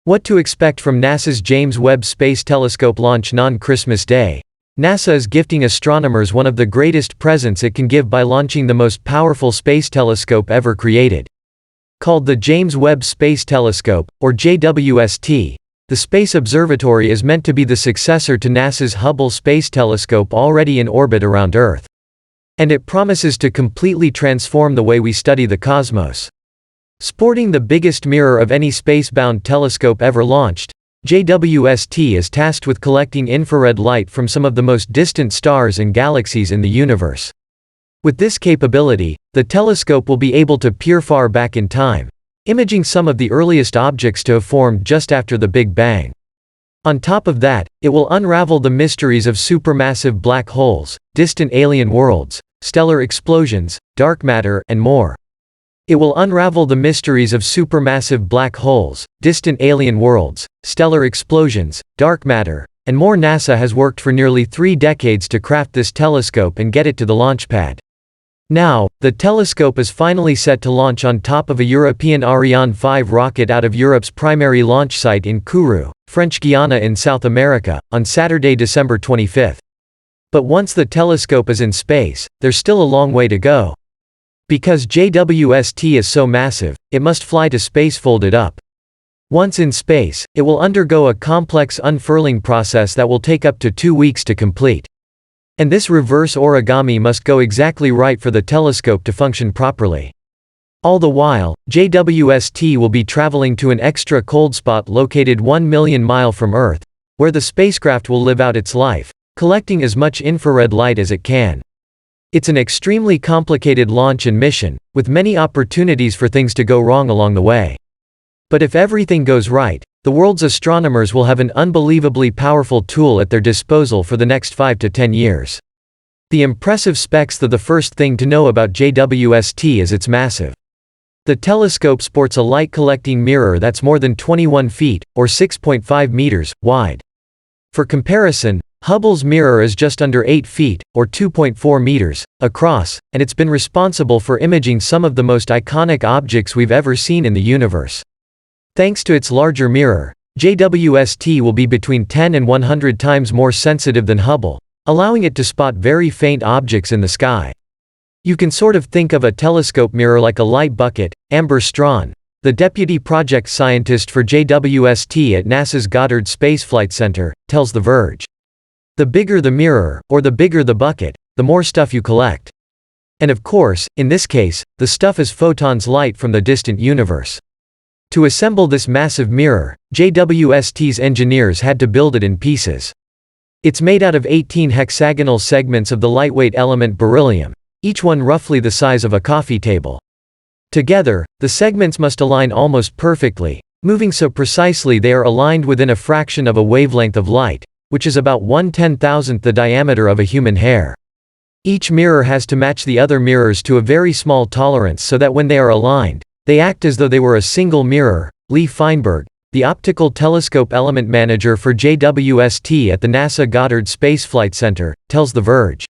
What to expect from NASA's James Webb Space Telescope launch on Christmas Day? NASA is gifting astronomers one of the greatest presents it can give by launching the most powerful space telescope ever created. Called the James Webb Space Telescope, or JWST, the Space Observatory is meant to be the successor to NASA's Hubble Space Telescope already in orbit around Earth. And it promises to completely transform the way we study the cosmos. Sporting the biggest mirror of any space-bound telescope ever launched, JWST is tasked with collecting infrared light from some of the most distant stars and galaxies in the universe. With this capability, the telescope will be able to peer far back in time, imaging some of the earliest objects to have formed just after the Big Bang. On top of that, it will unravel the mysteries of supermassive black holes, distant alien worlds, stellar explosions, dark matter, and more. It will unravel the mysteries of supermassive black holes, distant alien worlds, stellar explosions, dark matter, and more. NASA has worked for nearly 3 decades to craft this telescope and get it to the launch pad. Now, the telescope is finally set to launch on top of a European Ariane 5 rocket out of Europe's primary launch site in Kourou, French Guiana in South America, on Saturday, December 25. But once the telescope is in space, there's still a long way to go. Because JWST is so massive, it must fly to space folded up. Once in space, it will undergo a complex unfurling process that will take up to 2 weeks to complete. And this reverse origami must go exactly right for the telescope to function properly. All the while, JWST will be traveling to an extra cold spot located 1 million miles from Earth, where the spacecraft will live out its life, collecting as much infrared light as it can. It's an extremely complicated launch and mission, with many opportunities for things to go wrong along the way. But if everything goes right, the world's astronomers will have an unbelievably powerful tool at their disposal for the next 5 to 10 years. The impressive specs. The first thing to know about JWST is it's massive. The telescope sports a light-collecting mirror that's more than 21 feet, or 6.5 meters, wide. For comparison, Hubble's mirror is just under 8 feet, or 2.4 meters, across, and it's been responsible for imaging some of the most iconic objects we've ever seen in the universe. Thanks to its larger mirror, JWST will be between 10 and 100 times more sensitive than Hubble, allowing it to spot very faint objects in the sky. You can sort of think of a telescope mirror like a light bucket. Amber Strawn, the deputy project scientist for JWST at NASA's Goddard Space Flight Center, tells The Verge. The bigger the mirror, or the bigger the bucket, the more stuff you collect. And of course, in this case, the stuff is photons light from the distant universe. To assemble this massive mirror, JWST's engineers had to build it in pieces. It's made out of 18 hexagonal segments of the lightweight element beryllium, each one roughly the size of a coffee table. Together, the segments must align almost perfectly, moving so precisely they are aligned within a fraction of a wavelength of light, which is about 1/10,000th the diameter of a human hair. Each mirror has to match the other mirrors to a very small tolerance so that when they are aligned, they act as though they were a single mirror. Lee Feinberg, the optical telescope element manager for JWST at the NASA Goddard Space Flight Center, tells The Verge.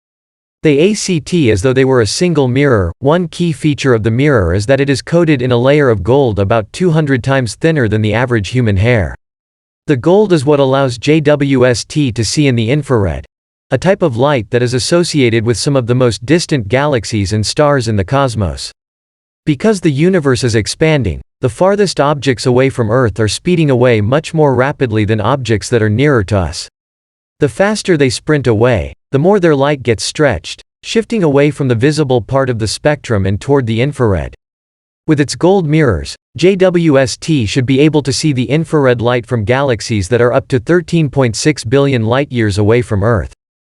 They act as though they were a single mirror. One key feature of the mirror is that it is coated in a layer of gold about 200 times thinner than the average human hair. The gold is what allows JWST to see in the infrared, a type of light that is associated with some of the most distant galaxies and stars in the cosmos. Because the universe is expanding, the farthest objects away from Earth are speeding away much more rapidly than objects that are nearer to us. The faster they sprint away, the more their light gets stretched, shifting away from the visible part of the spectrum and toward the infrared. With its gold mirrors, JWST should be able to see the infrared light from galaxies that are up to 13.6 billion light-years away from Earth.